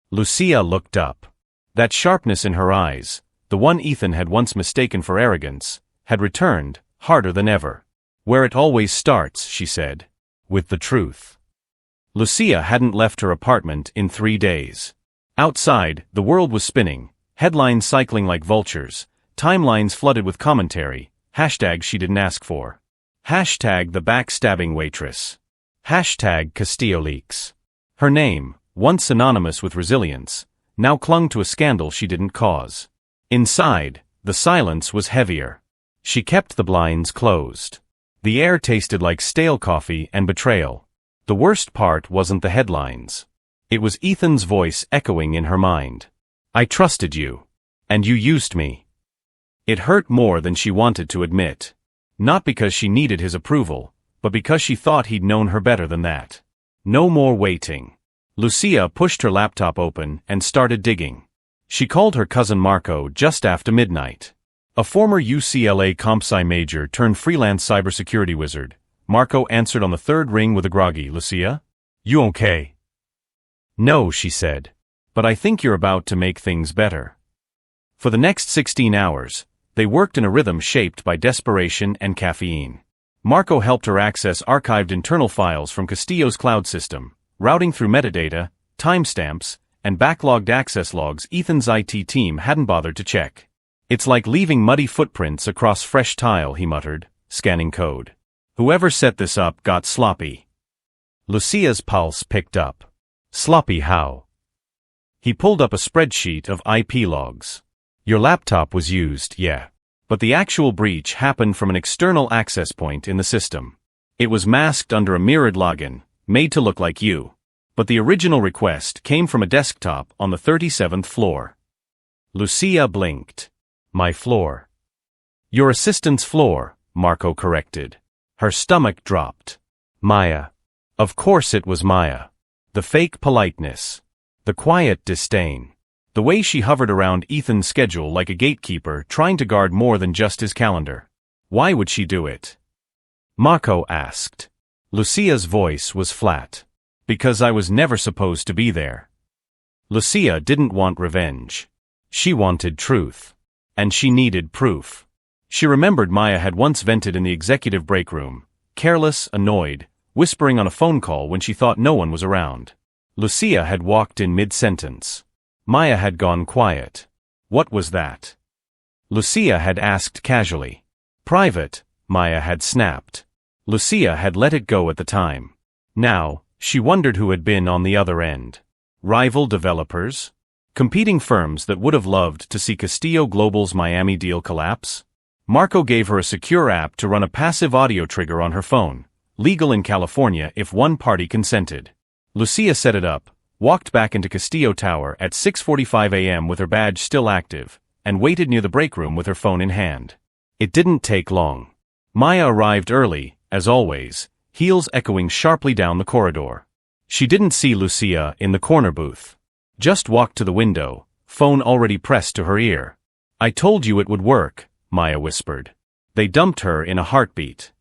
Lucia looked up. That sharpness in her eyes, the one Ethan had once mistaken for arrogance, had returned, harder than ever. Where it always starts, she said. With the truth. Lucia hadn't left her apartment in 3 days. Outside, the world was spinning, headlines cycling like vultures, timelines flooded with commentary, hashtags she didn't ask for. Hashtag the backstabbing waitress. Hashtag Castillo leaks. Her name, once synonymous with resilience, now clung to a scandal she didn't cause. Inside, the silence was heavier. She kept the blinds closed. The air tasted like stale coffee and betrayal. The worst part wasn't the headlines. It was Ethan's voice echoing in her mind. I trusted you. And you used me. It hurt more than she wanted to admit. Not because she needed his approval, but because she thought he'd known her better than that. No more waiting. Lucia pushed her laptop open and started digging. She called her cousin Marco just after midnight. A former UCLA comp sci major turned freelance cybersecurity wizard, Marco answered on the third ring with a groggy, Lucia? You okay? No, she said. But I think you're about to make things better. For the next 16 hours, they worked in a rhythm shaped by desperation and caffeine. Marco helped her access archived internal files from Castillo's cloud system, routing through metadata, timestamps, and backlogged access logs Ethan's IT team hadn't bothered to check. It's like leaving muddy footprints across fresh tile, he muttered, scanning code. Whoever set this up got sloppy. Lucia's pulse picked up. Sloppy how? He pulled up a spreadsheet of IP logs. Your laptop was used, yeah. But the actual breach happened from an external access point in the system. It was masked under a mirrored login, made to look like you. But the original request came from a desktop on the 37th floor. Lucia blinked. My floor. Your assistant's floor, Marco corrected. Her stomach dropped. Maya. Of course it was Maya. The fake politeness. The quiet disdain. The way she hovered around Ethan's schedule like a gatekeeper trying to guard more than just his calendar. Why would she do it? Marco asked. Lucia's voice was flat. Because I was never supposed to be there. Lucia didn't want revenge. She wanted truth. And she needed proof. She remembered Maya had once vented in the executive break room, careless, annoyed, whispering on a phone call when she thought no one was around. Lucia had walked in mid-sentence. Maya had gone quiet. What was that? Lucia had asked casually. Private, Maya had snapped. Lucia had let it go at the time. Now, she wondered who had been on the other end. Rival developers? Competing firms that would have loved to see Castillo Global's Miami deal collapse? Marco gave her a secure app to run a passive audio trigger on her phone, legal in California if one party consented. Lucia set it up, walked back into Castillo Tower at 6:45 a.m. with her badge still active, and waited near the break room with her phone in hand. It didn't take long. Maya arrived early, as always, heels echoing sharply down the corridor. She didn't see Lucia in the corner booth. Just walked to the window, phone already pressed to her ear. I told you it would work, Maya whispered. They dumped her in a heartbeat.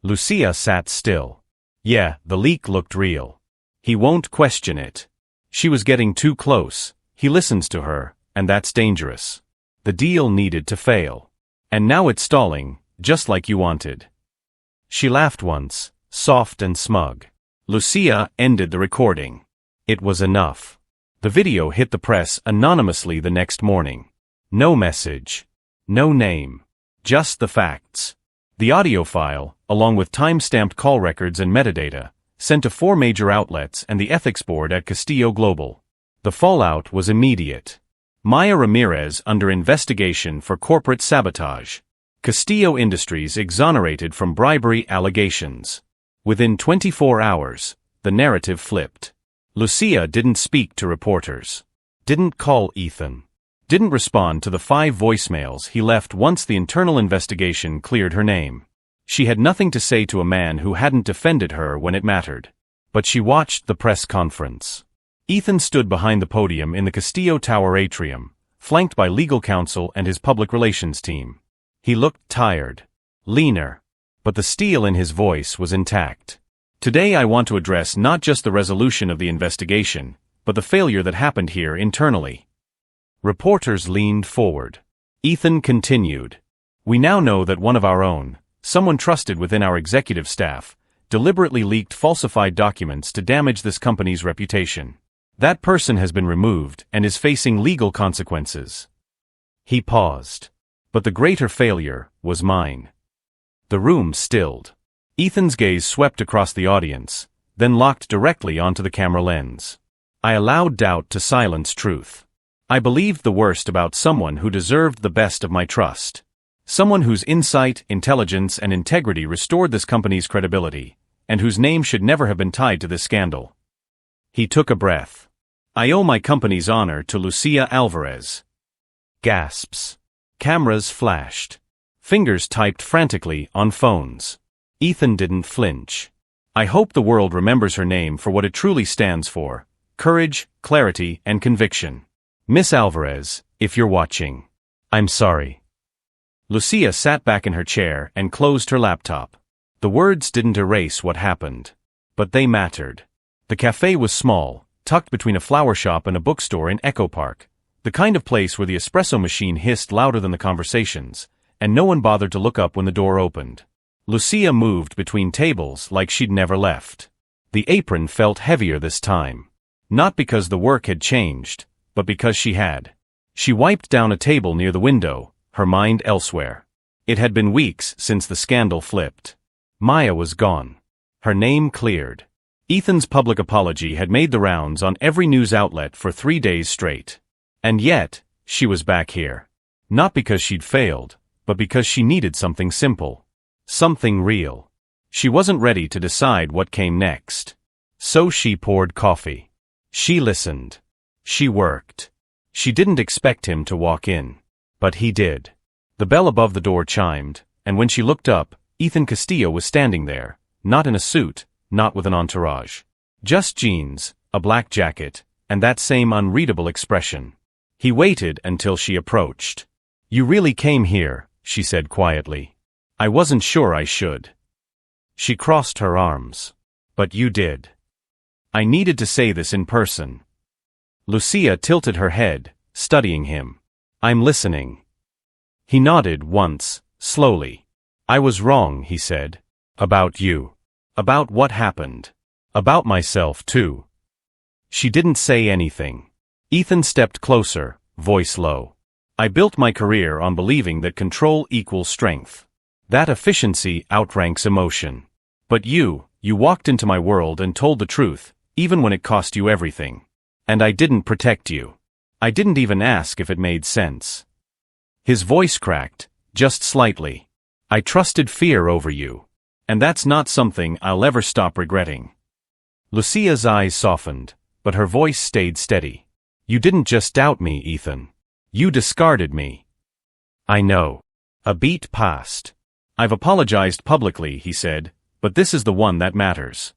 Lucia sat still. Yeah, the leak looked real. He won't question it. She was getting too close. He listens to her, and that's dangerous. The deal needed to fail. And now it's stalling, just like you wanted. She laughed once, soft and smug. Lucia ended the recording. It was enough. The video hit the press anonymously the next morning. No message. No name. Just the facts. The audio file, along with time-stamped call records and metadata, sent to 4 major outlets and the ethics board at Castillo Global. The fallout was immediate. Maya Ramirez under investigation for corporate sabotage. Castillo Industries exonerated from bribery allegations. Within 24 hours, the narrative flipped. Lucia didn't speak to reporters. Didn't call Ethan. Didn't respond to the 5 voicemails he left once the internal investigation cleared her name. She had nothing to say to a man who hadn't defended her when it mattered. But she watched the press conference. Ethan stood behind the podium in the Castillo Tower atrium, flanked by legal counsel and his public relations team. He looked tired. Leaner. But the steel in his voice was intact. Today I want to address not just the resolution of the investigation, but the failure that happened here internally. Reporters leaned forward. Ethan continued. We now know that one of our own, someone trusted within our executive staff, deliberately leaked falsified documents to damage this company's reputation. That person has been removed and is facing legal consequences. He paused. But the greater failure was mine. The room stilled. Ethan's gaze swept across the audience, then locked directly onto the camera lens. I allowed doubt to silence truth. I believed the worst about someone who deserved the best of my trust. Someone whose insight, intelligence, and integrity restored this company's credibility, and whose name should never have been tied to this scandal. He took a breath. I owe my company's honor to Lucia Alvarez. Gasps. Cameras flashed. Fingers typed frantically on phones. Ethan didn't flinch. I hope the world remembers her name for what it truly stands for: courage, clarity, and conviction. Miss Alvarez, if you're watching, I'm sorry. Lucia sat back in her chair and closed her laptop. The words didn't erase what happened. But they mattered. The cafe was small, tucked between a flower shop and a bookstore in Echo Park. The kind of place where the espresso machine hissed louder than the conversations, and no one bothered to look up when the door opened. Lucia moved between tables like she'd never left. The apron felt heavier this time. Not because the work had changed, but because she had. She wiped down a table near the window, her mind elsewhere. It had been weeks since the scandal flipped. Maya was gone. Her name cleared. Ethan's public apology had made the rounds on every news outlet for 3 days straight. And yet, she was back here. Not because she'd failed, but because she needed something simple. Something real. She wasn't ready to decide what came next. So she poured coffee. She listened. She worked. She didn't expect him to walk in. But he did. The bell above the door chimed, and when she looked up, Ethan Castillo was standing there, not in a suit, not with an entourage. Just jeans, a black jacket, and that same unreadable expression. He waited until she approached. You really came here, she said quietly. I wasn't sure I should. She crossed her arms. But you did. I needed to say this in person. Lucia tilted her head, studying him. I'm listening. He nodded once, slowly. I was wrong, he said. About you. About what happened. About myself, too. She didn't say anything. Ethan stepped closer, voice low. I built my career on believing that control equals strength. That efficiency outranks emotion. But you walked into my world and told the truth, even when it cost you everything. And I didn't protect you. I didn't even ask if it made sense. His voice cracked, just slightly. I trusted fear over you. And that's not something I'll ever stop regretting. Lucia's eyes softened, but her voice stayed steady. You didn't just doubt me, Ethan. You discarded me. I know. A beat passed. I've apologized publicly, he said, but this is the one that matters.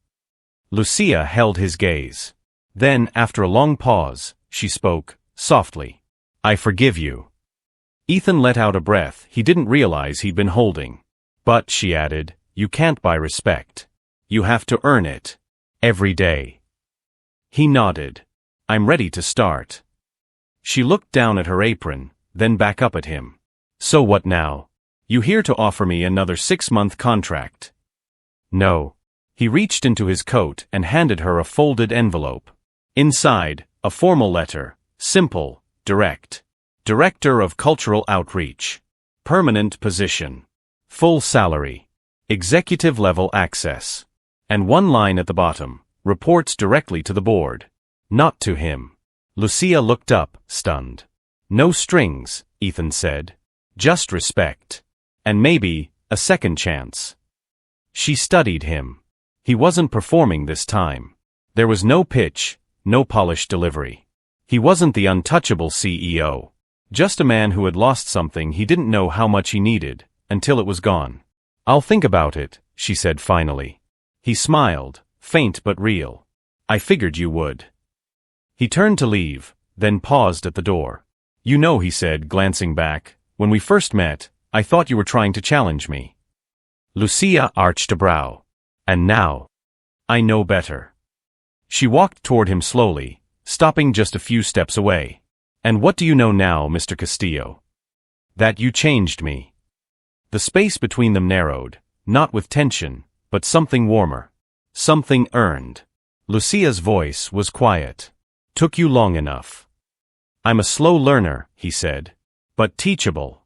Lucia held his gaze. Then, after a long pause, she spoke, softly. I forgive you. Ethan let out a breath he didn't realize he'd been holding. But, she added, you can't buy respect. You have to earn it. Every day. He nodded. I'm ready to start. She looked down at her apron, then back up at him. So what now? You here to offer me another 6-month contract? No. He reached into his coat and handed her a folded envelope. Inside, a formal letter, simple, direct. Director of Cultural Outreach. Permanent position. Full salary. Executive-level access. And one line at the bottom, reports directly to the board. Not to him. Lucia looked up, stunned. No strings, Ethan said. Just respect. And maybe, a second chance. She studied him. He wasn't performing this time. There was no pitch, no polished delivery. He wasn't the untouchable CEO. Just a man who had lost something he didn't know how much he needed, until it was gone. I'll think about it, she said finally. He smiled, faint but real. I figured you would. He turned to leave, then paused at the door. You know, he said, glancing back, when we first met, I thought you were trying to challenge me. Lucia arched a brow. And now, I know better. She walked toward him slowly, stopping just a few steps away. And what do you know now, Mr. Castillo? That you changed me. The space between them narrowed, not with tension, but something warmer. Something earned. Lucia's voice was quiet. Took you long enough. I'm a slow learner, he said. But teachable.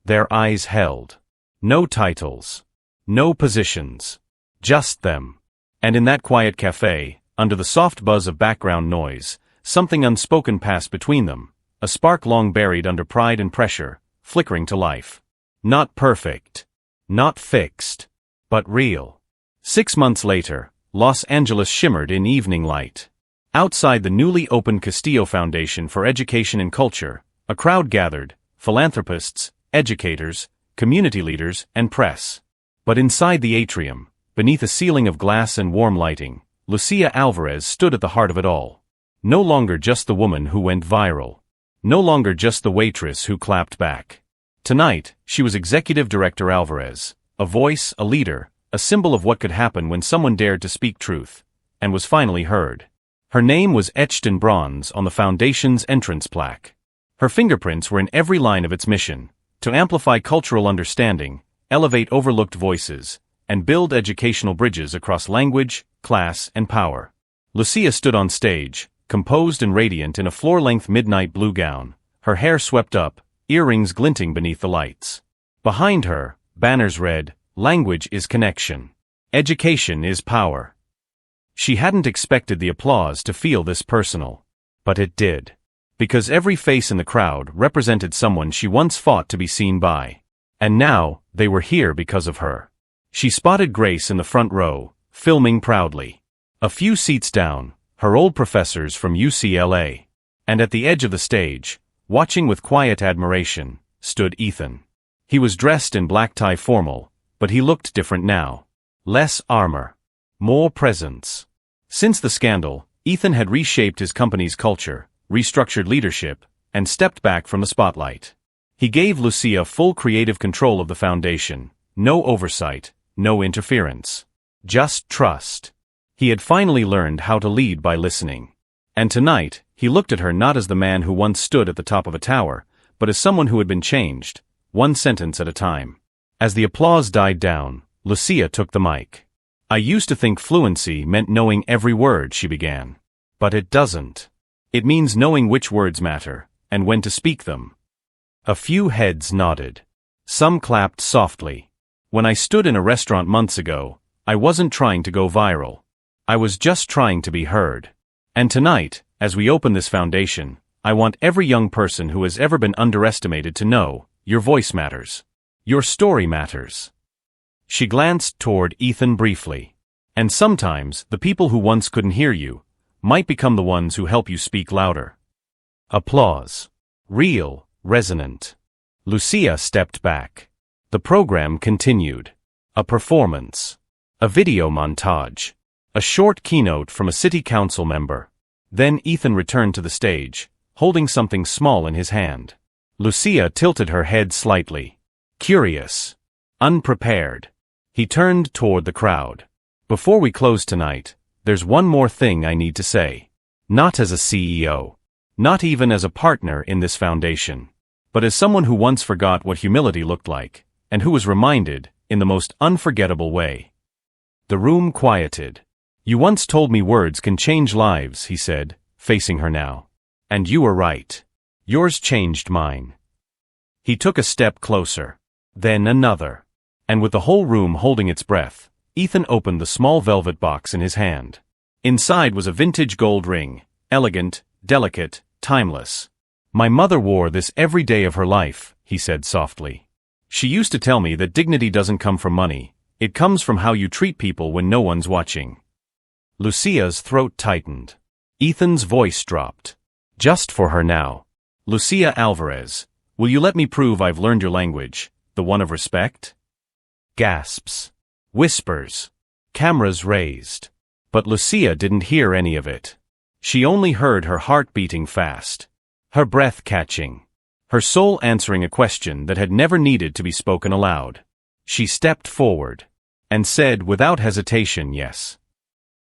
Their eyes held. No titles. No positions. Just them. And in that quiet cafe, under the soft buzz of background noise, something unspoken passed between them, a spark long buried under pride and pressure, flickering to life. Not perfect. Not fixed. But real. 6 months later, Los Angeles shimmered in evening light. Outside the newly opened Castillo Foundation for Education and Culture, a crowd gathered, philanthropists, educators, community leaders, and press. But inside the atrium, beneath a ceiling of glass and warm lighting, Lucia Alvarez stood at the heart of it all. No longer just the woman who went viral. No longer just the waitress who clapped back. Tonight, she was Executive Director Alvarez, a voice, a leader, a symbol of what could happen when someone dared to speak truth, and was finally heard. Her name was etched in bronze on the foundation's entrance plaque. Her fingerprints were in every line of its mission, to amplify cultural understanding, elevate overlooked voices, and build educational bridges across language, class, and power. Lucia stood on stage, composed and radiant in a floor-length midnight blue gown, her hair swept up, earrings glinting beneath the lights. Behind her, banners read, "Language is connection. Education is power." She hadn't expected the applause to feel this personal. But it did. Because every face in the crowd represented someone she once fought to be seen by. And now, they were here because of her. She spotted Grace in the front row, filming proudly. A few seats down, her old professors from UCLA. And at the edge of the stage, watching with quiet admiration, stood Ethan. He was dressed in black tie formal, but he looked different now. Less armor. More presence. Since the scandal, Ethan had reshaped his company's culture, restructured leadership, and stepped back from the spotlight. He gave Lucia full creative control of the foundation, no oversight, no interference. Just trust. He had finally learned how to lead by listening. And tonight, he looked at her not as the man who once stood at the top of a tower, but as someone who had been changed, one sentence at a time. As the applause died down, Lucia took the mic. I used to think fluency meant knowing every word, she began. But it doesn't. It means knowing which words matter, and when to speak them. A few heads nodded. Some clapped softly. When I stood in a restaurant months ago, I wasn't trying to go viral. I was just trying to be heard. And tonight, as we open this foundation, I want every young person who has ever been underestimated to know, your voice matters. Your story matters. She glanced toward Ethan briefly. And sometimes, the people who once couldn't hear you, might become the ones who help you speak louder. Applause. Real, resonant. Lucia stepped back. The program continued. A performance. A video montage. A short keynote from a city council member. Then Ethan returned to the stage, holding something small in his hand. Lucia tilted her head slightly. Curious. Unprepared. He turned toward the crowd. Before we close tonight, there's one more thing I need to say. Not as a CEO. Not even as a partner in this foundation. But as someone who once forgot what humility looked like, and who was reminded, in the most unforgettable way. The room quieted. You once told me words can change lives, he said, facing her now. And you were right. Yours changed mine. He took a step closer. Then another. And with the whole room holding its breath, Ethan opened the small velvet box in his hand. Inside was a vintage gold ring, elegant, delicate, timeless. My mother wore this every day of her life, he said softly. She used to tell me that dignity doesn't come from money, it comes from how you treat people when no one's watching. Lucia's throat tightened. Ethan's voice dropped. Just for her now. Lucia Alvarez, will you let me prove I've learned your language, the one of respect? Gasps. Whispers. Cameras raised. But Lucia didn't hear any of it. She only heard her heart beating fast. Her breath catching. Her soul answering a question that had never needed to be spoken aloud. She stepped forward. And said without hesitation yes.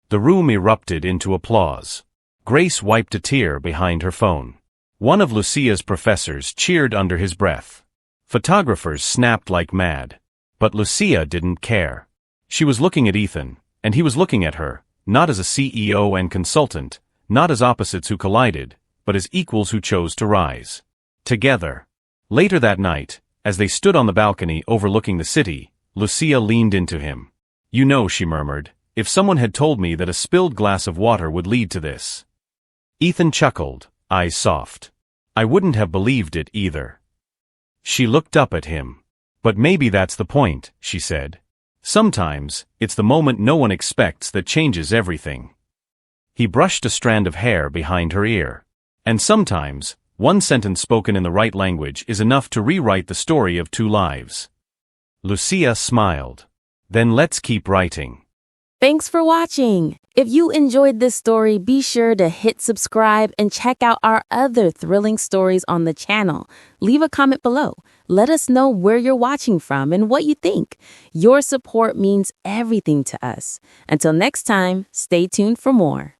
The room erupted into applause. Grace wiped a tear behind her phone. One of Lucia's professors cheered under his breath. Photographers snapped like mad. But Lucia didn't care. She was looking at Ethan, and he was looking at her, not as a CEO and consultant, not as opposites who collided, but as equals who chose to rise together. Later that night, as they stood on the balcony overlooking the city, Lucia leaned into him. "You know," she murmured, "if someone had told me that a spilled glass of water would lead to this." Ethan chuckled, eyes soft. "I wouldn't have believed it either." She looked up at him. "But maybe that's the point," she said. "Sometimes, it's the moment no one expects that changes everything." He brushed a strand of hair behind her ear. "And sometimes, one sentence spoken in the right language is enough to rewrite the story of two lives." Lucia smiled. "Then let's keep writing." Thanks for watching. If you enjoyed this story, be sure to hit subscribe and check out our other thrilling stories on the channel. Leave a comment below. Let us know where you're watching from and what you think. Your support means everything to us. Until next time, stay tuned for more.